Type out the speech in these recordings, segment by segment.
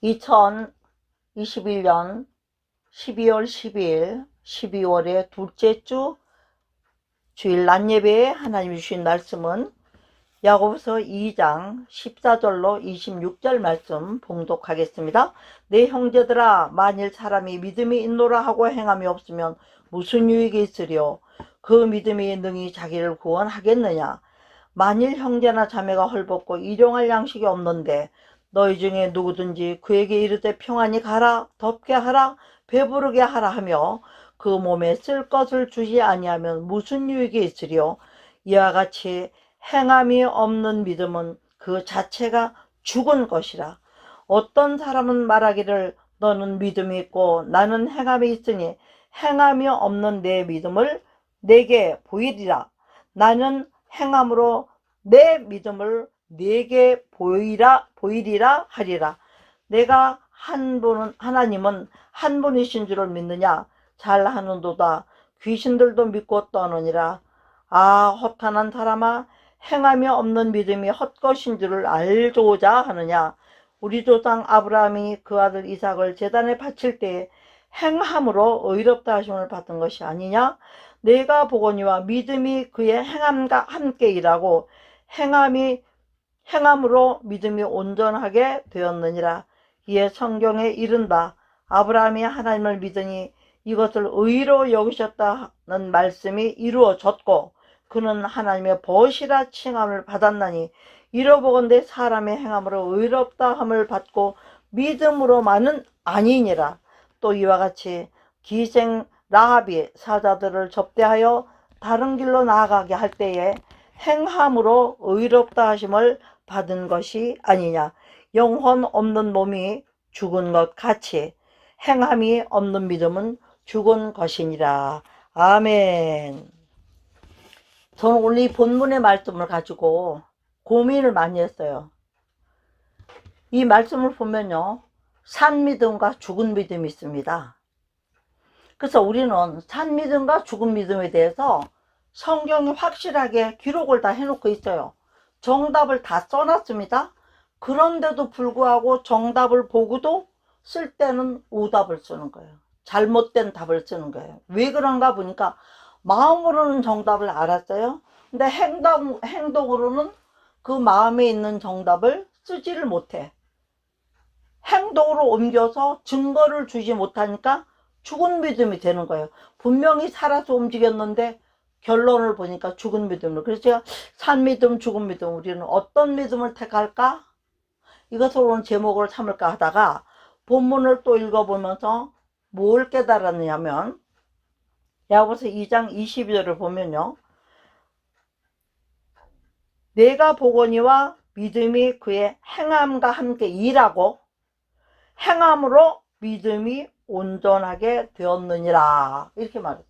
2021년 12월 12일 12월의 둘째 주 주일 낮예배에 하나님이 주신 말씀은 야고보서 2장 14절로 26절 말씀 봉독하겠습니다. 내 형제들아, 만일 사람이 믿음이 있노라 하고 행함이 없으면 무슨 유익이 있으리요? 그 믿음이 능히 자기를 구원하겠느냐? 만일 형제나 자매가 헐벗고 일용할 양식이 없는데 너희 중에 누구든지 그에게 이르되 평안히 가라, 덥게 하라, 배부르게 하라 하며 그 몸에 쓸 것을 주지 아니하면 무슨 유익이 있으리요? 이와 같이 행함이 없는 믿음은 그 자체가 죽은 것이라. 어떤 사람은 말하기를 너는 믿음이 있고 나는 행함이 있으니 행함이 없는 내 믿음을 내게 보이리라. 나는 행함으로 내 믿음을 내게 보이리라 하리라. 내가 하나님은 한 분이신 줄을 믿느냐? 잘하는도다. 귀신들도 믿고 떠느니라. 아, 허탄한 사람아, 행함이 없는 믿음이 헛것인 줄을 알고자 하느냐? 우리 조상 아브라함이 그 아들 이삭을 제단에 바칠 때에 행함으로 의롭다 하심을 받은 것이 아니냐? 내가 보거니와 믿음이 그의 행함과 함께 일하고 행함으로 믿음이 온전하게 되었느니라. 이에 성경에 이른바 아브라함이 하나님을 믿으니 이것을 의로 여기셨다는 말씀이 이루어졌고 그는 하나님의 벗이라 칭함을 받았나니 이러보건대 사람의 행함으로 의롭다 함을 받고 믿음으로만은 아니니라. 또 이와 같이 기생 라합이 사자들을 접대하여 다른 길로 나아가게 할 때에 행함으로 의롭다 하심을 받은 것이 아니냐. 영혼 없는 몸이 죽은 것 같이 행함이 없는 믿음은 죽은 것이니라. 아멘. 저는 오늘 이 본문의 말씀을 가지고 고민을 많이 했어요. 이 말씀을 보면요, 산 믿음과 죽은 믿음이 있습니다. 그래서 우리는 산 믿음과 죽은 믿음에 대해서 성경이 확실하게 기록을 다 해놓고 있어요. 정답을 다 써놨습니다. 그런데도 불구하고 정답을 보고도 쓸 때는 오답을 쓰는 거예요. 잘못된 답을 쓰는 거예요. 왜 그런가 보니까 마음으로는 정답을 알았어요. 근데 행동으로는 그 마음에 있는 정답을 쓰지를 못해. 행동으로 옮겨서 증거를 주지 못하니까 죽은 믿음이 되는 거예요. 분명히 살아서 움직였는데 결론을 보니까 죽은 믿음으로. 그래서 제가 산 믿음, 죽은 믿음, 우리는 어떤 믿음을 택할까? 이것을 오늘 제목을 삼을까 하다가 본문을 또 읽어보면서 뭘 깨달았냐면 야고보서 2장 22절을 보면요, 내가 보거니와 믿음이 그의 행함과 함께 일하고 행함으로 믿음이 온전하게 되었느니라, 이렇게 말했어요.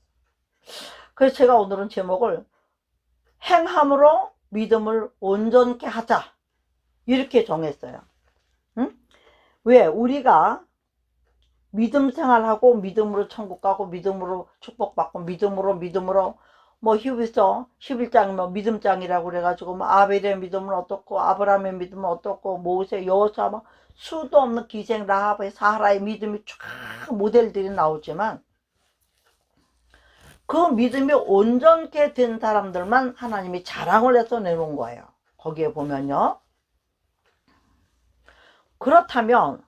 그래서 제가 오늘은 제목을 행함으로 믿음을 온전케 하자, 이렇게 정했어요. 응? 왜? 우리가 믿음 생활하고 믿음으로 천국 가고 믿음으로 축복받고 믿음으로 뭐 히브리서 11장이면 믿음장이라고 그래가지고 뭐 아벨의 믿음은 어떻고 아브라함의 믿음은 어떻고 모세, 여호수아 뭐 수도 없는 기생 라합의 사라의 믿음이 쫙 모델들이 나오지만 그 믿음이 온전케 된 사람들만 하나님이 자랑을 해서 내놓은 거예요. 거기에 보면요, 그렇다면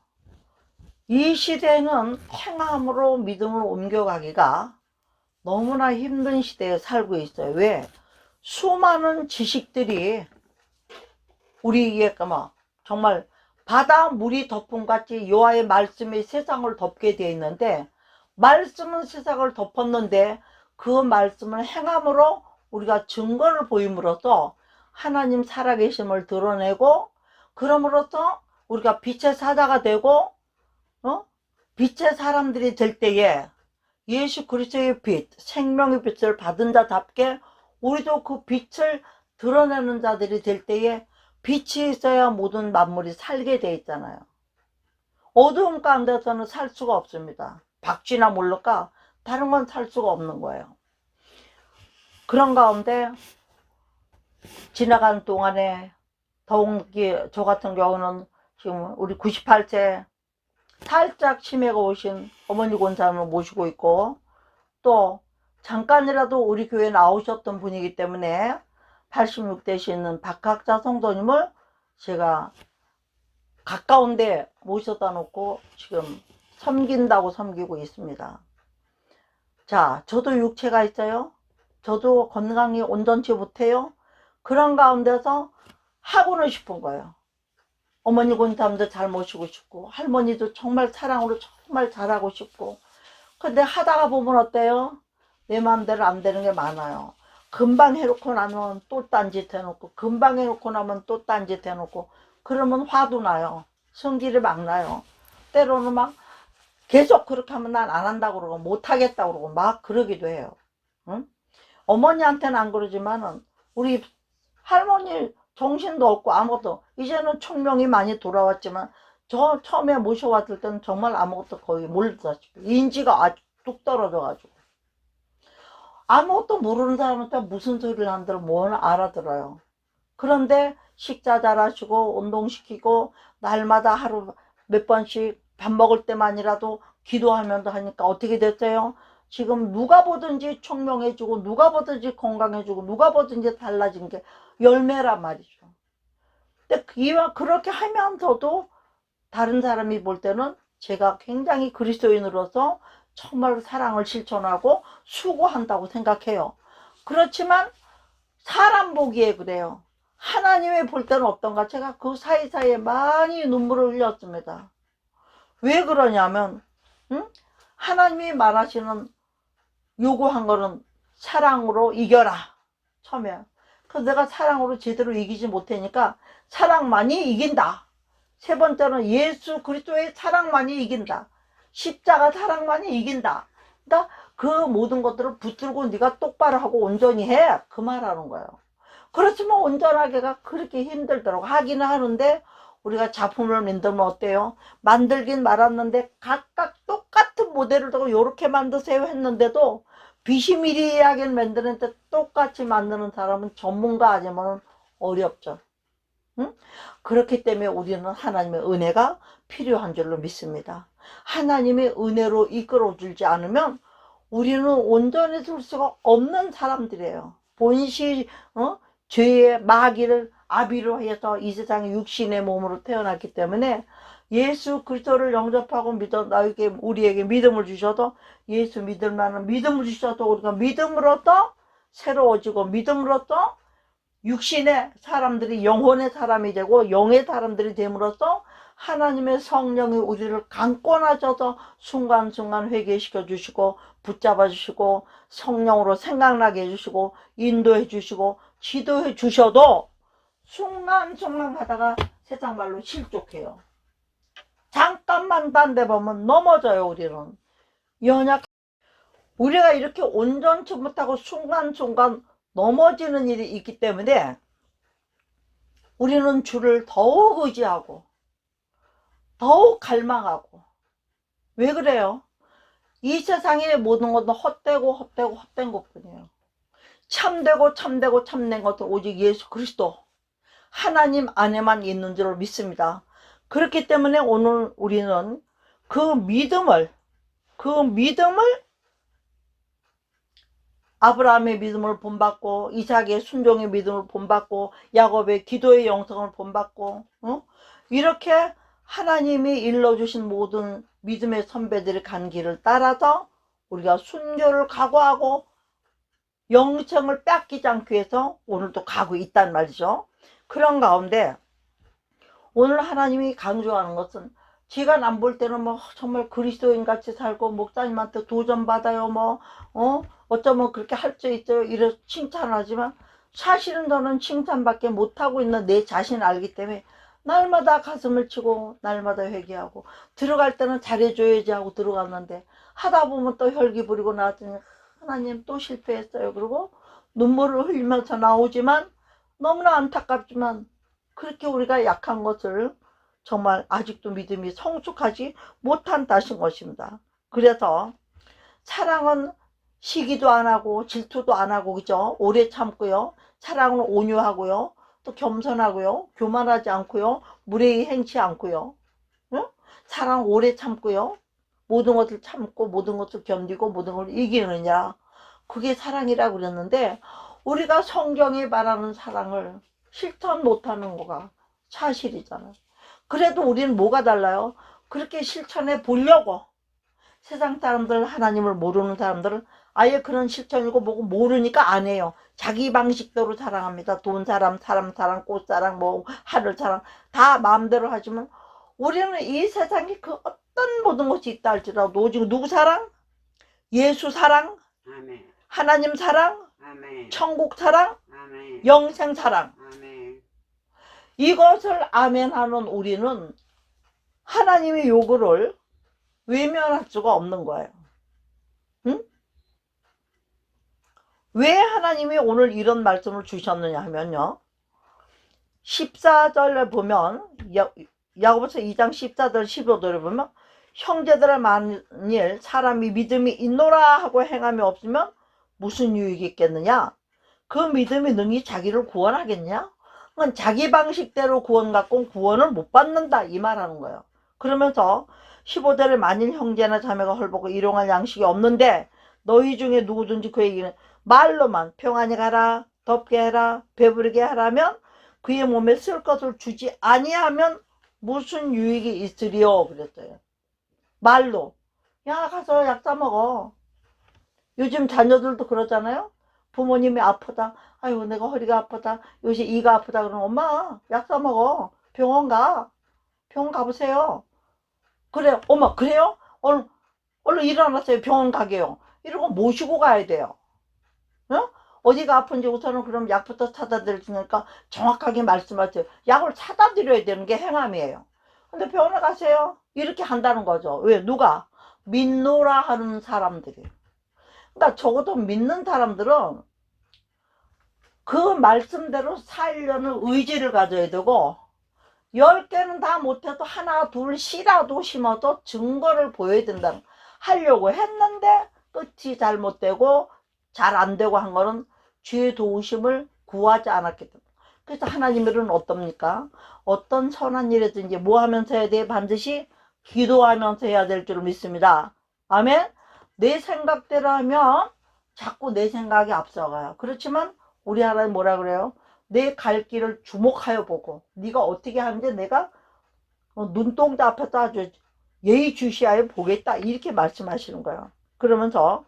이 시대는 행함으로 믿음을 옮겨가기가 너무나 힘든 시대에 살고 있어요. 왜? 수많은 지식들이 우리에게 정말 바다 물이 덮음같이 여호와의 말씀이 세상을 덮게 되어 있는데, 말씀은 세상을 덮었는데 그 말씀을 행함으로 우리가 증거를 보임으로써 하나님 살아계심을 드러내고, 그럼으로써 우리가 빛의 사자가 되고 빛의 사람들이 될 때에 예수 그리스도의 빛, 생명의 빛을 받은 자답게 우리도 그 빛을 드러내는 자들이 될 때에 빛이 있어야 모든 만물이 살게 돼 있잖아요. 어두움 가운데서는 살 수가 없습니다. 박쥐나 모를까 다른 건 살 수가 없는 거예요. 그런 가운데 지나가는 동안에 더욱이 저 같은 경우는 지금 우리 98세 살짝 치매가 오신 어머니 권사님을 모시고 있고, 또 잠깐이라도 우리 교회에 나오셨던 분이기 때문에 86되시는 박학자 성도님을 제가 가까운데 모셔다 놓고 지금 섬긴다고 섬기고 있습니다. 자, 저도 육체가 있어요. 저도 건강이 온전치 못해요. 그런 가운데서 하고는 싶은 거예요. 어머니 권사님도 잘 모시고 싶고, 할머니도 정말 사랑으로 정말 잘하고 싶고. 근데 하다가 보면 어때요? 내 마음대로 안 되는 게 많아요. 금방 해놓고 나면 또 딴짓 해놓고, 금방 해놓고 나면 또 딴짓 해놓고, 그러면 화도 나요. 성질이 막 나요. 때로는 막 계속 그렇게 하면 난 안 한다고 그러고 못하겠다고 그러고 막 그러기도 해요. 응? 어머니한테는 안 그러지만은 우리 할머니 정신도 없고 아무것도, 이제는 총명이 많이 돌아왔지만 저 처음에 모셔왔을 때는 정말 아무것도 거의 모르다시피 인지가 아주 뚝 떨어져가지고 아무것도 모르는 사람한테 무슨 소리를 한들 뭘 알아들어요. 그런데 식사 잘하시고 운동시키고 날마다 하루 몇 번씩 밥 먹을 때만이라도 기도하면서 하니까 어떻게 됐어요? 지금 누가 보든지 총명해지고 누가 보든지 건강해지고 누가 보든지 달라진 게 열매란 말이죠. 근데 그렇게 하면서도 다른 사람이 볼 때는 제가 굉장히 그리스도인으로서 정말 사랑을 실천하고 수고한다고 생각해요. 그렇지만 사람 보기에 그래요. 하나님의 볼 때는 어떤가? 제가 그 사이사이에 많이 눈물을 흘렸습니다. 왜 그러냐면 하나님이 말하시는 요구한 거는 사랑으로 이겨라. 처음에. 그래서 내가 사랑으로 제대로 이기지 못하니까 사랑만이 이긴다. 세 번째는 예수 그리스도의 사랑만이 이긴다. 십자가 사랑만이 이긴다. 그러니까 그 모든 것들을 붙들고 네가 똑바로 하고 온전히 해. 그 말하는 거예요. 그렇지만 온전하게가 그렇게 힘들더라고. 하기는 하는데 우리가 작품을 만들면 어때요? 만들긴 말았는데 각각 똑같은 모델을 두고 이렇게 만드세요 했는데도 비시미리하게 만드는데 똑같이 만드는 사람은 전문가 아니면 어렵죠. 응? 그렇기 때문에 우리는 하나님의 은혜가 필요한 줄로 믿습니다. 하나님의 은혜로 이끌어 주지 않으면 우리는 온전해질 수가 없는 사람들이에요. 본시 죄의 마귀를 아비로 해서 이 세상에 육신의 몸으로 태어났기 때문에 예수 그리스도를 영접하고 믿어 나에게 우리에게 믿음을 주셔도, 예수 믿을 만한 믿음을 주셔도 우리가 믿음으로써 새로워지고 믿음으로써 육신의 사람들이 영혼의 사람이 되고 영의 사람들이 됨으로써 하나님의 성령이 우리를 강권하셔서 순간순간 회개시켜 주시고 붙잡아 주시고 성령으로 생각나게 해주시고 인도해 주시고 지도해 주셔도 순간순간 가다가 세상 말로 실족해요. 잠깐만 딴 데 보면 넘어져요. 우리는 우리가 이렇게 온전치 못하고 순간순간 넘어지는 일이 있기 때문에 우리는 주를 더욱 의지하고 더욱 갈망하고. 왜 그래요? 이 세상의 모든 것은 헛된 것뿐이에요. 참되고 참된 것은 오직 예수 그리스도 하나님 안에만 있는 줄 믿습니다. 그렇기 때문에 오늘 우리는 그 믿음을 아브라함의 믿음을 본받고 이삭의 순종의 믿음을 본받고 야곱의 기도의 영성을 본받고 이렇게 하나님이 일러주신 모든 믿음의 선배들이 간 길을 따라서 우리가 순교를 각오하고 영생을 뺏기지 않기 위해서 오늘도 가고 있단 말이죠. 그런 가운데 오늘 하나님이 강조하는 것은, 제가 남 볼 때는 뭐 정말 그리스도인 같이 살고 목사님한테 도전받아요 어쩌면 그렇게 할 수 있어요 이래 칭찬하지만, 사실은 저는 칭찬밖에 못하고 있는 내 자신을 알기 때문에 날마다 가슴을 치고 날마다 회개하고, 들어갈 때는 잘해줘야지 하고 들어갔는데 하다 보면 또 혈기 부리고 나왔더니 하나님 또 실패했어요. 그리고 눈물을 흘리면서 나오지만 너무나 안타깝지만 그렇게 우리가 약한 것을 정말 아직도 믿음이 성숙하지 못한다신 것입니다. 그래서 사랑은 시기도 안 하고 질투도 안 하고, 그죠? 오래 참고요. 사랑은 온유하고요. 또 겸손하고요. 교만하지 않고요. 무례히 행치 않고요. 응? 사랑 오래 참고요. 모든 것을 참고 모든 것을 견디고 모든 걸 이기느냐. 그게 사랑이라고 그랬는데 우리가 성경이 말하는 사랑을 실천 못하는 거가 사실이잖아요. 그래도 우리는 뭐가 달라요? 그렇게 실천해 보려고. 세상 사람들, 하나님을 모르는 사람들은 아예 그런 실천이고 뭐고 모르니까 안 해요. 자기 방식대로 사랑합니다. 돈 사랑, 사람 사랑, 꽃 사랑, 뭐 하늘 사랑 다 마음대로 하지만 우리는 이 세상에 그 어떤 모든 것이 있다 할지라도 오직 누구 사랑? 예수 사랑, 아멘. 하나님 사랑, 아멘. 천국 사랑, 아멘. 영생 사랑. 아멘. 이것을 아멘하는 우리는 하나님의 요구를 외면할 수가 없는 거예요. 응? 왜 하나님이 오늘 이런 말씀을 주셨느냐 하면요. 14절에 보면 야고보서 2장 14절 15절에 보면 형제들아 만일 사람이 믿음이 있노라 하고 행함이 없으면 무슨 유익이 있겠느냐. 그 믿음이 능히 자기를 구원하겠냐. 그건 자기 방식대로 구원 갖고는 구원을 못 받는다 이 말하는 거예요. 그러면서 15절에 만일 형제나 자매가 헐벗고 일용할 양식이 없는데 너희 중에 누구든지 그에게는 말로만 평안히 가라 덥게 해라 배부르게 하라면 그의 몸에 쓸 것을 주지 아니하면 무슨 유익이 있으리요 그랬어요. 말로 야 가서 약 사 먹어. 요즘 자녀들도 그러잖아요. 부모님이 아프다. 아이고 내가 허리가 아프다. 요새 이가 아프다. 그러면 엄마 약 사 먹어. 병원 가. 병원 가보세요. 그래 엄마 그래요? 얼른 일어났어요. 병원 가게요. 이러고 모시고 가야 돼요. 어? 어디가 아픈지 우선은 그럼 약부터 사다 드릴 테니까 정확하게 말씀하세요. 약을 사다 드려야 되는 게 행함이에요. 근데 병원에 가세요. 이렇게 한다는 거죠. 왜? 누가? 믿노라 하는 사람들이. 그러니까 적어도 믿는 사람들은 그 말씀대로 살려는 의지를 가져야 되고 10개는 다 못해도 하나 둘 씨라도 심어도 증거를 보여야 된다는 하려고 했는데 끝이 잘못되고 잘 안되고 한 거는 죄 도우심을 구하지 않았기 때문에. 그래서 하나님은 어떻습니까? 어떤 선한 일이든지 뭐 하면서 해야 돼? 반드시 기도하면서 해야 될 줄 믿습니다. 아멘. 내 생각대로 하면 자꾸 내 생각이 앞서가요. 그렇지만 우리 하나님 뭐라 그래요? 내 갈 길을 주목하여 보고 네가 어떻게 하는지 내가 눈동자 앞에서 아주 예의주시하여 보겠다 이렇게 말씀하시는 거예요. 그러면서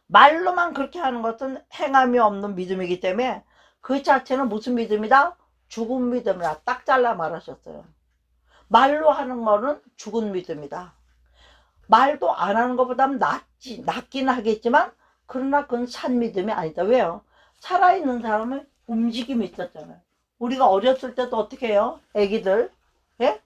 말로만 그렇게 하는 것은 행함이 없는 믿음이기 때문에 그 자체는 무슨 믿음이다? 죽은 믿음이다. 딱 잘라 말하셨어요. 말로 하는 거는 죽은 믿음이다. 말도 안 하는 것보다는 낫긴 하겠지만 그러나 그건 산 믿음이 아니다. 왜요? 살아있는 사람은 움직임이 있었잖아요. 우리가 어렸을 때도 어떻게 해요? 애기들, 예?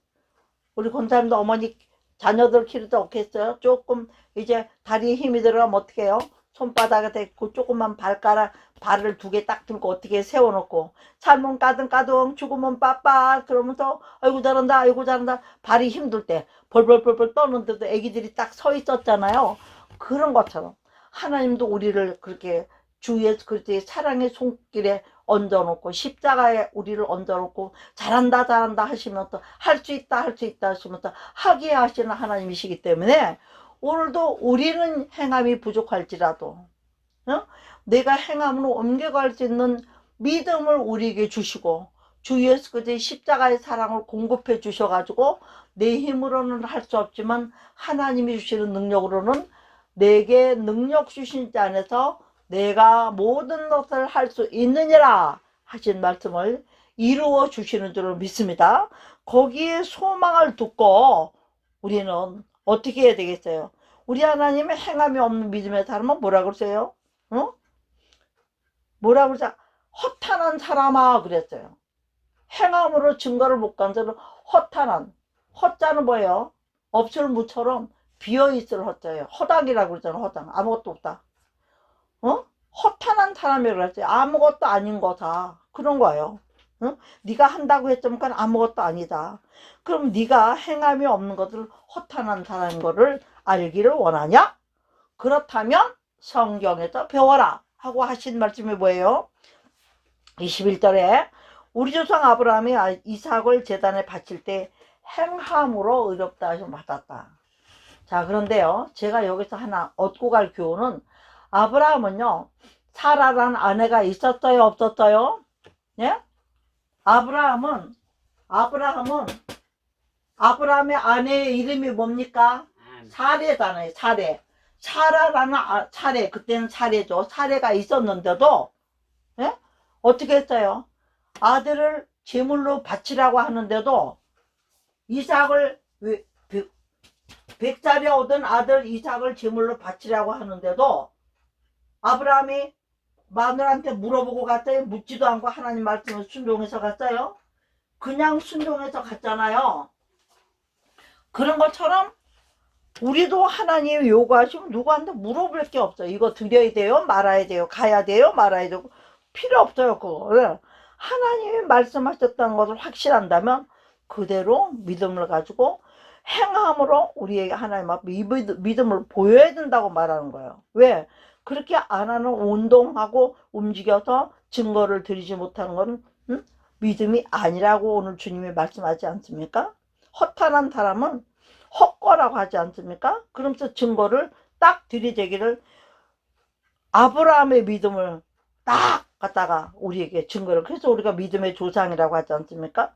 우리 권사님도 어머니 자녀들 키울 때 어떻게 했어요? 조금 이제 다리에 힘이 들어가면 어떻게 해요? 손바닥에 대고 조금만 발을 2개 딱 들고 어떻게 세워놓고 삶은 까등까등 죽으면 빠빠 그러면서 아이고 잘한다 아이고 잘한다 발이 힘들 때 벌벌벌벌 떠는데도 애기들이 딱 서 있었잖아요. 그런 것처럼 하나님도 우리를 그렇게 주의 그렇게 사랑의 손길에 얹어놓고 십자가에 우리를 얹어놓고 잘한다 잘한다 하시면서 할 수 있다 할 수 있다 하시면서 하게 하시는 하나님이시기 때문에 오늘도 우리는 행함이 부족할지라도 내가 행함으로 옮겨갈 수 있는 믿음을 우리에게 주시고 주 예수 그리스도의 십자가의 사랑을 공급해 주셔가지고 내 힘으로는 할 수 없지만 하나님이 주시는 능력으로는 내게 능력 주신 자 안에서 내가 모든 것을 할 수 있느니라 하신 말씀을 이루어 주시는 줄을 믿습니다. 거기에 소망을 두고 우리는 어떻게 해야 되겠어요? 우리 하나님의 행함이 없는 믿음의 사람은 뭐라 그러세요? 뭐라 그러자? 허탄한 사람아 그랬어요. 행함으로 증거를 못 간 자는 허탄한. 허자는 뭐예요? 없을 무처럼 비어있을 허자예요. 허당이라고 그러잖아. 허당. 아무것도 없다. 허탄한 사람이라고 그랬어요. 아무것도 아닌 거다. 그런 거예요. 네가 한다고 했지만 아무것도 아니다. 그럼 네가 행함이 없는 것을 허탄한 사람인 거를 알기를 원하냐? 그렇다면 성경에서 배워라 하고 하신 말씀이 뭐예요? 21절에 우리 조상 아브라함이 이삭을 제단에 바칠 때 행함으로 의롭다 하심 받았다. 자, 그런데요, 제가 여기서 하나 얻고 갈 교훈은, 아브라함은요, 사라라는 아내가 있었어요, 없었어요? 예? 아브라함은 아브라함의 아내의 이름이 뭡니까? 사레잖아요. 사레. 그때는 사레죠. 사레가 있었는데도, 예? 어떻게 했어요? 아들을 제물로 바치라고 하는데도, 이삭을 100살에 얻은 아들 이삭을 제물로 바치라고 하는데도 아브라함이 마누라한테 물어보고 갔어요? 묻지도 않고 하나님 말씀을 순종해서 갔어요? 그냥 순종해서 갔잖아요. 그런 것처럼 우리도 하나님이 요구하시면 누구한테 물어볼 게 없어요. 이거 드려야 돼요? 말아야 돼요? 가야 돼요? 말아야 되고 필요 없어요. 그거를 하나님이 말씀하셨다는 것을 확신한다면 그대로 믿음을 가지고 행함으로 우리에게 하나님 앞에 이 믿음을 보여야 된다고 말하는 거예요. 왜? 그렇게 안 하는 운동하고 움직여서 증거를 드리지 못하는 것은 믿음이 아니라고 오늘 주님이 말씀하지 않습니까? 허탄한 사람은 헛거라고 하지 않습니까? 그러면서 증거를 딱 들이대기를 아브라함의 믿음을 딱 갖다가 우리에게 증거를, 그래서 우리가 믿음의 조상이라고 하지 않습니까?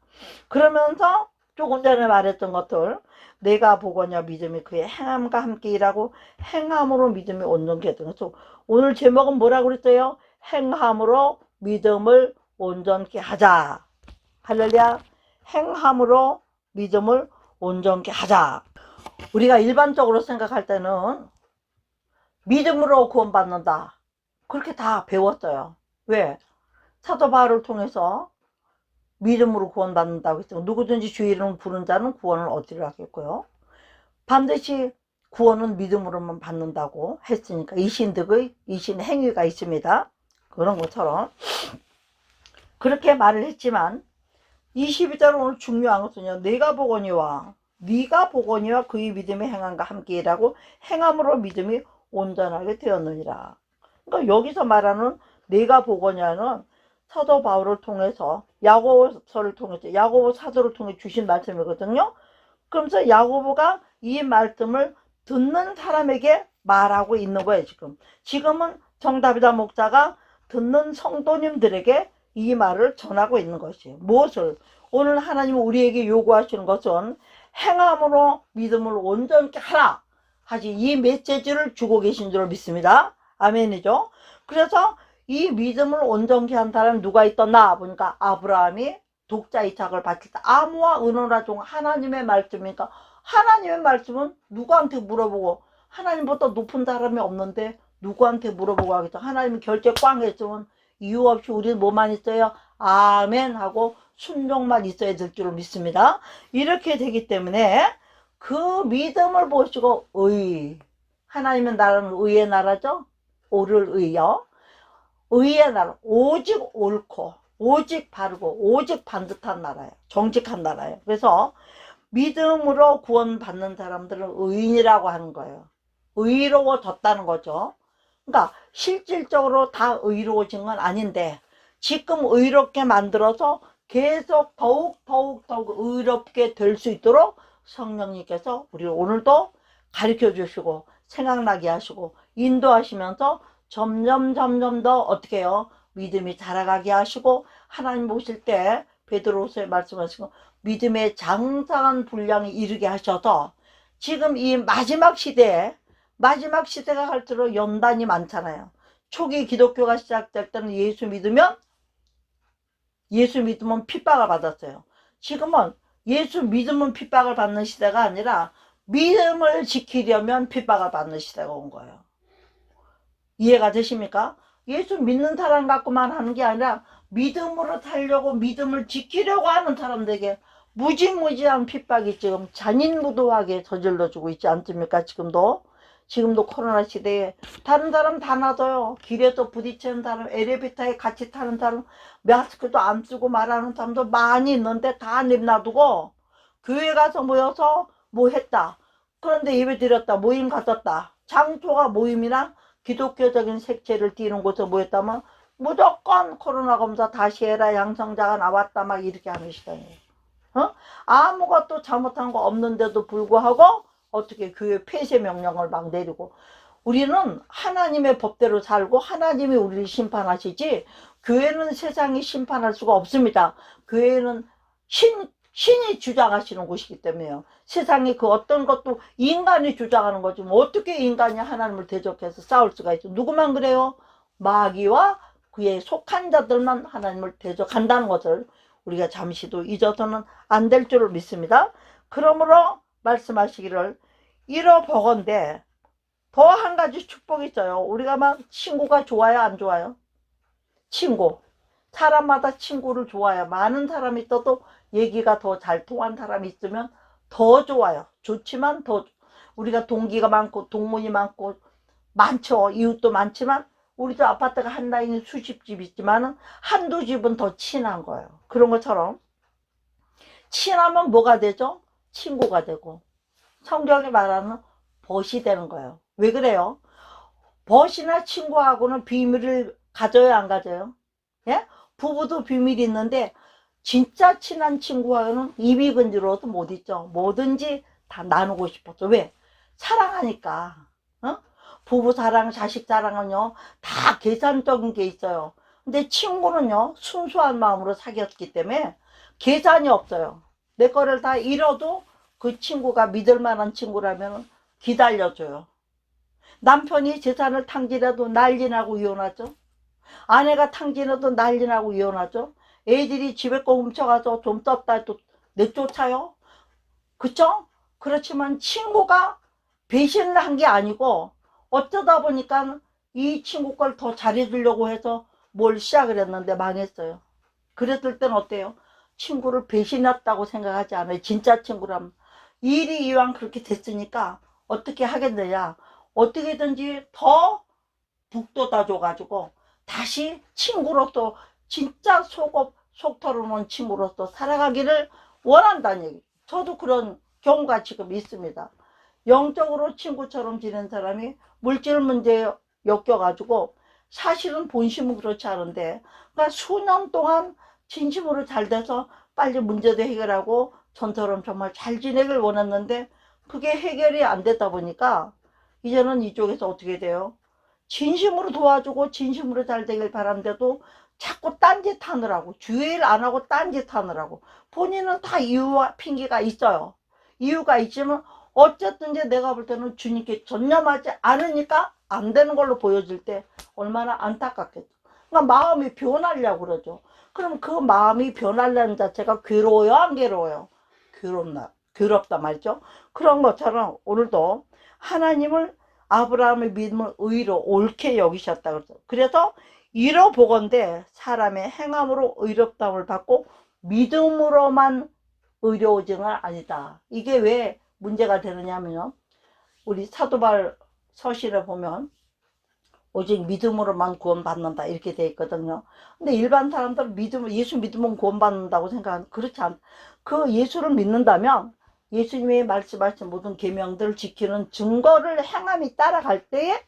그러면서 조금 전에 말했던 것들, 내가 보거냐 믿음이 그의 행함과 함께 일하고 행함으로 믿음이 온전케 했던 거죠. 오늘 제목은 뭐라고 그랬어요? 행함으로 믿음을 온전케 하자. 할렐루야. 행함으로 믿음을 온전케 하자. 우리가 일반적으로 생각할 때는 믿음으로 구원받는다, 그렇게 다 배웠어요. 왜? 사도 바울을 통해서 믿음으로 구원받는다고 했어요. 누구든지 주의 이름을 부른 자는 구원을 얻으리라 하겠고요. 반드시 구원은 믿음으로만 받는다고 했으니까 이신득의 이신 행위가 있습니다. 그런 것처럼 그렇게 말을 했지만 22절 오늘 중요한 것은요, 네가 보거니와 그의 믿음의 행함과 함께 일하고 행함으로 믿음이 온전하게 되었느니라. 그러니까 여기서 말하는 내가 보거냐는 사도 바울을 통해서 야고보서를 통해서 야고보 사도를 통해 주신 말씀이거든요. 그러면서 야고보가 이 말씀을 듣는 사람에게 말하고 있는 거예요. 지금은 정다비다 목사가 듣는 성도님들에게 이 말을 전하고 있는 것이에요. 무엇을? 오늘 하나님은 우리에게 요구하시는 것은 행함으로 믿음을 온전케 하라 하지, 이 메시지를 주고 계신 줄 믿습니다. 아멘이죠. 그래서 이 믿음을 온전케 한 사람이 누가 있었나 보니까 아브라함이 독자 이삭을 바칠 때 아무와 은호라 종 하나님의 말씀이니까, 하나님의 말씀은 누구한테 물어보고, 하나님보다 높은 사람이 없는데 누구한테 물어보고 하겠어. 하나님이 결제 꽝 했으면 이유 없이 우리는 뭐만 있어요? 아멘 하고 순종만 있어야 될 줄 믿습니다. 이렇게 되기 때문에 그 믿음을 보시고 하나님은 나라는 의의 나라죠. 옳을 의요. 의의 나라, 오직 옳고 오직 바르고 오직 반듯한 나라예요. 정직한 나라예요. 그래서 믿음으로 구원받는 사람들은 의인이라고 하는 거예요. 의로워졌다는 거죠. 그러니까 실질적으로 다 의로워진 건 아닌데 지금 의롭게 만들어서 계속 더욱 의롭게 될 수 있도록 성령님께서 우리를 오늘도 가르쳐 주시고 생각나게 하시고 인도하시면서 점점 더 어떻게 해요? 믿음이 자라가게 하시고, 하나님 보실 때 베드로서에 말씀하시고 믿음의 장성한 분량에 이르게 하셔서 지금 이 마지막 시대가 갈수록 연단이 많잖아요. 초기 기독교가 시작될 때는 예수 믿으면 핍박을 받았어요. 지금은 예수 믿으면 핍박을 받는 시대가 아니라 믿음을 지키려면 핍박을 받는 시대가 온 거예요. 이해가 되십니까? 예수 믿는 사람 갖고만 하는 게 아니라 믿음으로 살려고 믿음을 지키려고 하는 사람들에게 무지무지한 핍박이 지금 잔인무도하게 저질러주고 있지 않습니까? 지금도 코로나 시대에 다른 사람 다 놔둬요. 길에서 부딪히는 사람, 엘리베이터에 같이 타는 사람, 마스크도 안 쓰고 말하는 사람도 많이 있는데 다 냅놔두고 교회 가서 모여서 뭐 했다, 그런데 예배 드렸다, 모임 갔었다, 장소가 모임이나 기독교적인 색채를 띠는 곳에 모였다면 무조건 코로나 검사 다시 해라, 양성자가 나왔다 막 이렇게 하는 시간이에요. 아무것도 잘못한 거 없는데도 불구하고 어떻게 교회 폐쇄 명령을 막 내리고. 우리는 하나님의 법대로 살고 하나님이 우리를 심판하시지 교회는 세상이 심판할 수가 없습니다. 교회는 신이 주장하시는 곳이기 때문에요. 세상에 그 어떤 것도 인간이 주장하는 거지 뭐 어떻게 인간이 하나님을 대적해서 싸울 수가 있죠. 누구만 그래요? 마귀와 그에 속한 자들만 하나님을 대적한다는 것을 우리가 잠시도 잊어서는 안 될 줄을 믿습니다. 그러므로 말씀하시기를 이러보건대 더 한 가지 축복이 있어요. 우리가 막 친구가 좋아요, 안 좋아요? 친구. 사람마다 친구를 좋아해요. 많은 사람이 있어도 얘기가 더 잘 통한 사람이 있으면 더 좋아요. 좋지만 더 우리가 동기가 많고 동문이 많고 많죠. 이웃도 많지만 우리도 아파트가 한 라인에 수십 집 있지만 한두 집은 더 친한 거예요. 그런 것처럼 친하면 뭐가 되죠? 친구가 되고 성경이 말하는 벗이 되는 거예요. 왜 그래요? 벗이나 친구하고는 비밀을 가져요, 안 가져요? 예? 부부도 비밀이 있는데 진짜 친한 친구하고는 입이 근지러워도 못 있죠. 뭐든지 다 나누고 싶었죠. 왜? 사랑하니까. 어? 부부 사랑, 자식 사랑은요 다 계산적인 게 있어요. 근데 친구는요 순수한 마음으로 사귀었기 때문에 계산이 없어요. 내 거를 다 잃어도 그 친구가 믿을 만한 친구라면 기다려줘요. 남편이 재산을 탕진해도 난리나고 이혼하죠. 아내가 탕진해도 난리나고 이혼하죠. 애들이 집에 거 훔쳐가서 좀 떴다 해도 내쫓아요. 그쵸? 그렇지만 친구가 배신을 한 게 아니고 어쩌다 보니까 이 친구 걸 더 잘해주려고 해서 뭘 시작을 했는데 망했어요. 그랬을 땐 어때요? 친구를 배신했다고 생각하지 않아요. 진짜 친구라면. 일이 이왕 그렇게 됐으니까 어떻게 하겠느냐. 어떻게든지 더 북돋아 줘가지고 다시 친구로서 진짜 속 털어놓은 친구로서 살아가기를 원한다는 얘기. 저도 그런 경우가 지금 있습니다. 영적으로 친구처럼 지낸 사람이 물질 문제에 엮여가지고 사실은 본심은 그렇지 않은데 그러니까 수년 동안 진심으로 잘 돼서 빨리 문제도 해결하고 전처럼 정말 잘 지내길 원했는데 그게 해결이 안 되다 보니까 이제는 이쪽에서 어떻게 돼요? 진심으로 도와주고 진심으로 잘 되길 바라는데도 자꾸 딴짓 하느라고 주의를 안 하고 딴짓 하느라고 본인은 다 이유와 핑계가 있어요. 이유가 있지만 어쨌든지 내가 볼 때는 주님께 전념하지 않으니까 안 되는 걸로 보여질 때 얼마나 안타깝겠죠. 그러니까 마음이 변하려고 그러죠. 그럼 그 마음이 변하려는 자체가 괴로워요, 안 괴로워요? 괴롭다 말이죠. 그런 것처럼 오늘도 하나님을 아브라함의 믿음을 의로 옳게 여기셨다 그랬어. 그래서 이러보건대 사람의 행함으로 의롭다움을 받고 믿음으로만 의로워진은 아니다. 이게 왜 문제가 되느냐면요. 우리 사도발 서신에 보면 오직 믿음으로만 구원받는다 이렇게 돼 있거든요. 근데 일반 사람들은 예수 믿으면 구원받는다고 생각하는 그렇지 않. 그 예수를 믿는다면 예수님이 말씀하신 모든 계명들을 지키는 증거를 행함이 따라갈 때에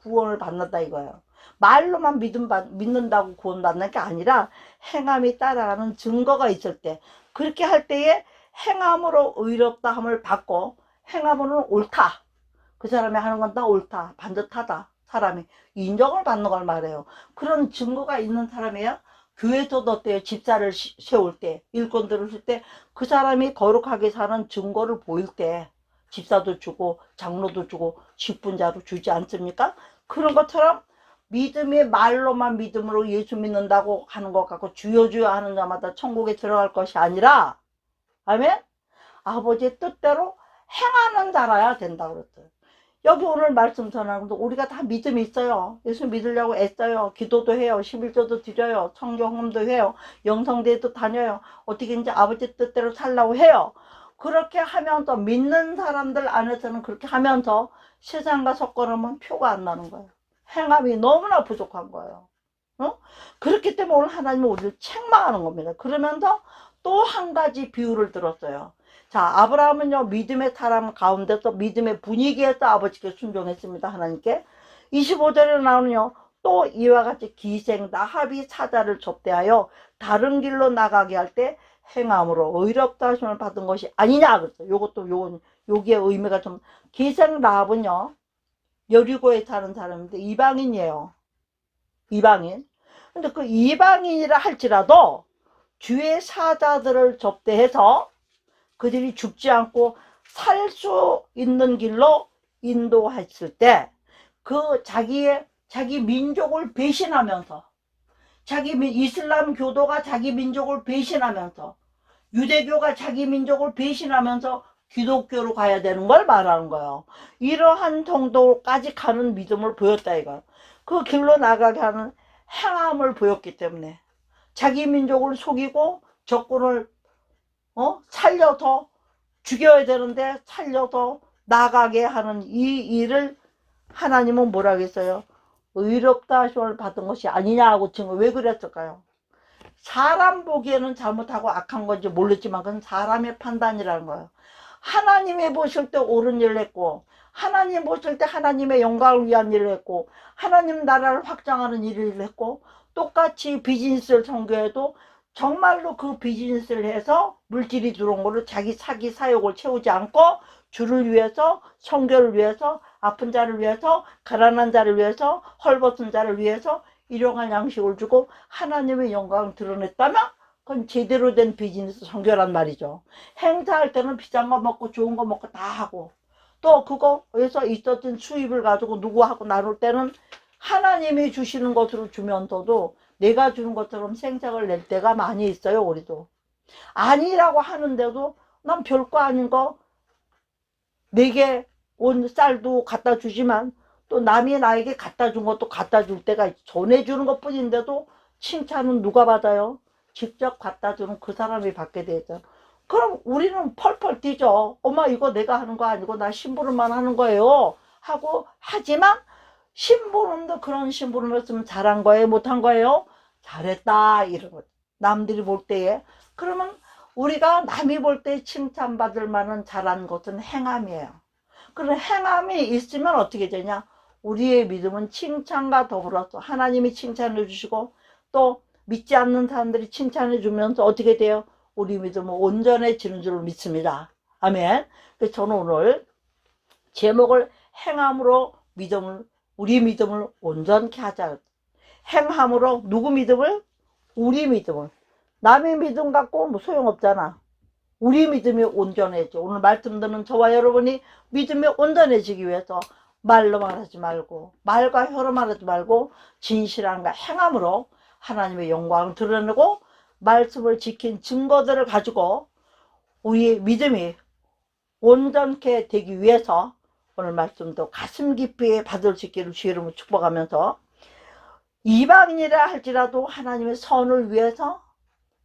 구원을 받는다 이거예요. 말로만 믿는다고 구원받는 게 아니라 행함이 따라가는 증거가 있을 때 그렇게 할 때에 행함으로 의롭다함을 받고 행함으로는 옳다. 그 사람이 하는 건 다 옳다. 반듯하다. 사람이 인정을 받는 걸 말해요. 그런 증거가 있는 사람이야. 교회에서도 어때요? 집사를 세울 때, 일꾼들을 쓸 때 그 사람이 거룩하게 사는 증거를 보일 때 집사도 주고 장로도 주고 직분자로 주지 않습니까? 그런 것처럼 믿음이 말로만 믿음으로 예수 믿는다고 하는 것 같고 주여 주여 하는 자마다 천국에 들어갈 것이 아니라 아멘? 아버지의 뜻대로 행하는 자라야 된다고 그랬어요. 여기 오늘 말씀 전하는 것도 우리가 다 믿음이 있어요. 예수 믿으려고 애써요. 기도도 해요. 11조도 드려요. 청경험도 해요. 영성대회도 다녀요. 어떻게든지 아버지 뜻대로 살라고 해요. 그렇게 하면서 믿는 사람들 안에서는 그렇게 하면서 세상과 섞어놓으면 표가 안 나는 거예요. 행함이 너무나 부족한 거예요. 어? 그렇기 때문에 오늘 하나님은 우리를 책망하는 겁니다. 그러면서 또 한 가지 비유를 들었어요. 자, 아브라함은요, 믿음의 사람 가운데서 믿음의 분위기에서 아버지께 순종했습니다. 하나님께. 25절에 나오는요, 또 이와 같이 기생 나합이 사자를 접대하여 다른 길로 나가게 할 때 행함으로 의롭다 하심을 받은 것이 아니냐 그랬어요. 요것도 여기에 의미가 좀, 기생 라합은요 여리고에 사는 사람인데 이방인이에요. 이방인. 근데 그 이방인이라 할지라도 주의 사자들을 접대해서 그들이 죽지 않고 살 수 있는 길로 인도했을 때 그 자기 민족을 배신하면서 이슬람 교도가 자기 민족을 배신하면서 유대교가 자기 민족을 배신하면서 기독교로 가야 되는 걸 말하는 거예요. 이러한 정도까지 가는 믿음을 보였다 이거. 그 길로 나가게 하는 행함을 보였기 때문에 자기 민족을 속이고 적군을 살려서 죽여야 되는데 살려서 나가게 하는 이 일을 하나님은 뭐라고 했어요? 의롭다 하심을 받은 것이 아니냐고 지금 왜 그랬을까요? 사람 보기에는 잘못하고 악한 건지 모르지만 그건 사람의 판단이라는 거예요. 하나님이 보실 때 옳은 일을 했고 하나님 보실 때 하나님의 영광을 위한 일을 했고 하나님 나라를 확장하는 일을 했고 똑같이 비즈니스를 선교해도 정말로 그 비즈니스를 해서 물질이 들어온 거를 자기 사기 사욕을 채우지 않고 주를 위해서 선교를 위해서 아픈 자를 위해서 가난한 자를 위해서 헐벗은 자를 위해서 일용할 양식을 주고 하나님의 영광을 드러냈다면 그건 제대로 된 비즈니스 선교란 말이죠. 행사할 때는 비싼 거 먹고 좋은 거 먹고 다 하고 또 그거에서 있었던 수입을 가지고 누구하고 나눌 때는 하나님이 주시는 것으로 주면서도 내가 주는 것처럼 생색을 낼 때가 많이 있어요. 우리도 아니라고 하는데도 난 별거 아닌 거 내게 온 쌀도 갖다 주지만 또 남이 나에게 갖다 준 것도 갖다 줄 때가 전해주는 것 뿐인데도 칭찬은 누가 받아요? 직접 갖다 주는 그 사람이 받게 되죠. 그럼 우리는 펄펄 뛰죠. 엄마 이거 내가 하는 거 아니고 나 심부름만 하는 거예요 하고 하지만 심부름도 그런 심부름이었으면 잘한 거예요 못한 거예요? 잘했다 이러고 남들이 볼 때에 그러면 우리가 남이 볼 때 칭찬받을 만한 잘한 것은 행함이에요. 그런 행함이 있으면 어떻게 되냐? 우리의 믿음은 칭찬과 더불어서 하나님이 칭찬해 주시고 또 믿지 않는 사람들이 칭찬해 주면서 어떻게 돼요? 우리 믿음은 온전해지는 줄 믿습니다. 아멘. 그래서 저는 오늘 제목을 행함으로 우리 믿음을 온전케 하자. 행함으로 누구 믿음을? 우리 믿음을. 남의 믿음 갖고 뭐 소용없잖아. 우리 믿음이 온전해져. 오늘 말씀 듣는 저와 여러분이 믿음이 온전해지기 위해서 말로만 하지 말고 말과 혀로만 하지 말고 진실함과 행함으로 하나님의 영광을 드러내고 말씀을 지킨 증거들을 가지고 우리의 믿음이 온전케 되기 위해서 오늘 말씀도 가슴 깊이 받을 수 있기를 주의 이름으로 축복하면서 이방인이라 할지라도 하나님의 선을 위해서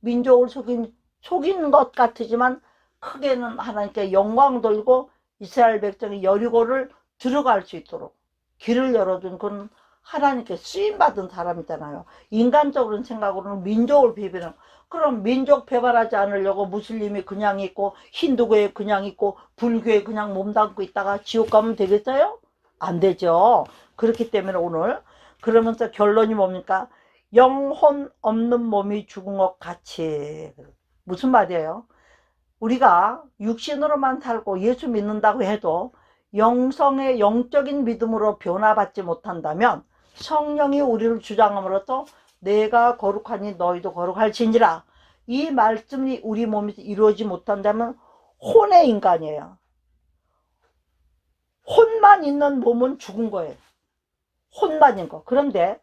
민족을 속인 것 같지만 크게는 하나님께 영광 돌고 이스라엘 백성이 여리고를 들어갈 수 있도록 길을 열어준 그런 하나님께 쓰임받은 사람이잖아요. 인간적으로 생각으로는 민족을 배반하는 그럼 민족 배반하지 않으려고 무슬림이 그냥 있고 힌두교에 그냥 있고 불교에 그냥 몸담고 있다가 지옥 가면 되겠어요? 안 되죠. 그렇기 때문에 오늘 그러면서 결론이 뭡니까? 영혼 없는 몸이 죽은 것 같이. 무슨 말이에요? 우리가 육신으로만 살고 예수 믿는다고 해도 영성의 영적인 믿음으로 변화받지 못한다면 성령이 우리를 주장함으로써 내가 거룩하니 너희도 거룩할지니라 이 말씀이 우리 몸에서 이루어지지 못한다면 혼의 인간이에요. 혼만 있는 몸은 죽은 거예요. 혼만인 거. 그런데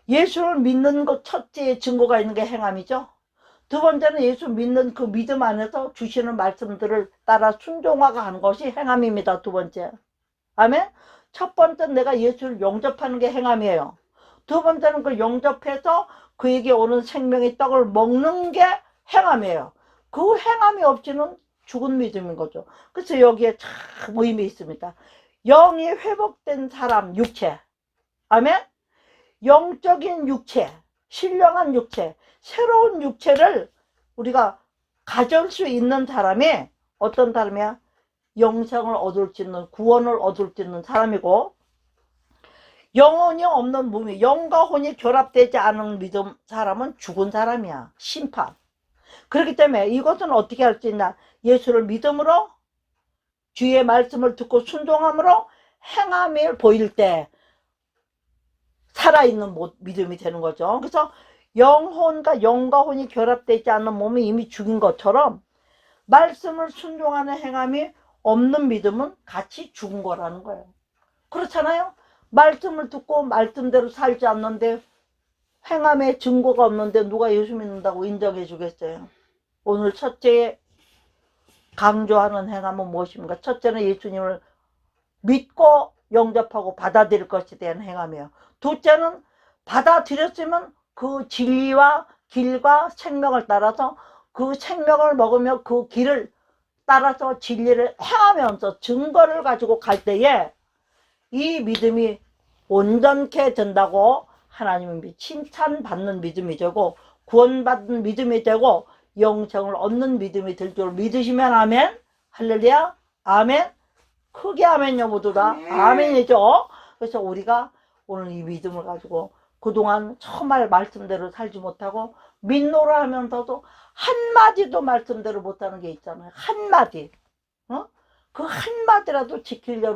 예수를 믿는 것 첫째 증거가 있는 게 행함이죠. 두 번째는 예수 믿는 그 믿음 안에서 주시는 말씀들을 따라 순종하는 것이 행함입니다. 두 번째. 아멘. 첫 번째는 내가 예수를 영접하는 게 행함이에요. 두 번째는 그 영접해서 그에게 오는 생명의 떡을 먹는 게 행함이에요. 그 행함이 없이는 죽은 믿음인 거죠. 그래서 여기에 참 의미 있습니다. 영이 회복된 사람 육체. 아멘. 영적인 육체, 신령한 육체, 새로운 육체를 우리가 가질 수 있는 사람이 어떤 사람이야? 영생을 얻을 수 있는, 구원을 얻을 수 있는 사람이고 영혼이 없는 몸이 영과 혼이 결합되지 않은 믿음 사람은 죽은 사람이야. 심판. 그렇기 때문에 이것은 어떻게 할 수 있나? 예수를 믿음으로, 주의 말씀을 듣고 순종함으로 행함을 보일 때 살아있는 믿음이 되는 거죠. 그래서 영과 혼이 결합되지 않는 몸이 이미 죽인 것처럼 말씀을 순종하는 행함이 없는 믿음은 같이 죽은 거라는 거예요. 그렇잖아요. 말씀을 듣고 말씀대로 살지 않는데, 행함의 증거가 없는데 누가 예수 믿는다고 인정해 주겠어요? 오늘 첫째 강조하는 행함은 무엇입니까? 첫째는 예수님을 믿고 영접하고 받아들일 것에 대한 행함이에요. 둘째는 받아들였으면 그 진리와 길과 생명을 따라서, 그 생명을 먹으며 그 길을 따라서 진리를 행하면서 증거를 가지고 갈 때에 이 믿음이 온전케 된다고 하나님은 칭찬받는 믿음이 되고 구원받는 믿음이 되고 영생을 얻는 믿음이 될 줄 믿으시면 아멘. 할렐루야. 아멘. 크게 아멘요 모두 다. 아멘이죠. 그래서 우리가 오늘 이 믿음을 가지고 그동안 정말 말씀대로 살지 못하고 믿노라 하면서도 한마디도 말씀대로 못하는 게 있잖아요. 한마디. 그 한마디라도 지키려면